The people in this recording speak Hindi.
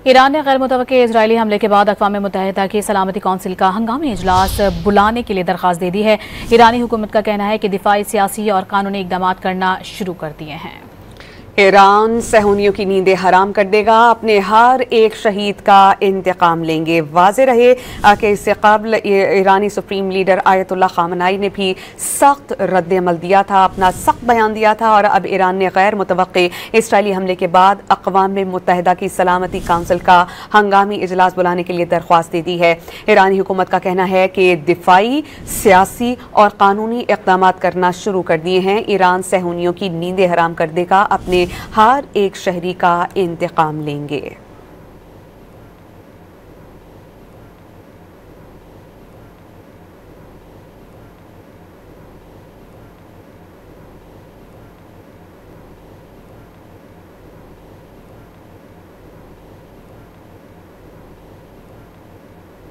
ईरान ने गैर मुतवक्के इजरायली हमले के बाद अक़वाम मुत्तहिदा की सलामती कौंसिल का हंगामी इजलास बुलाने के लिए दरख्वास्त दे दी है। ईरानी हुकूमत का कहना है कि दिफाई, सियासी और कानूनी इक़दाम करना शुरू कर दिए हैं। ईरान सहूनियों की नींदें हराम कर देगा, अपने हर एक शहीद का इंतकाम लेंगे। वाज़े रहे कि इससे कबल ईरानी सुप्रीम लीडर आयतुल्लाह ख़ामनेई ने भी सख्त रद्द-ए-अमल दिया था, अपना सख्त बयान दिया था और अब ईरान ने गैर मुतवक्के इजरायली हमले के बाद अक़वाम मुत्तहिदा की सलामती काउंसिल का हंगामी इजलास बुलाने के लिए दरख्वास्त दे दी है। ईरानी हुकूमत का कहना है कि दिफाई, सियासी और कानूनी इक़दाम करना शुरू कर दिए हैं। ईरान सहूनियों की नींदें हराम कर देगा, अपने हर एक शहरी का इंतकाम लेंगे।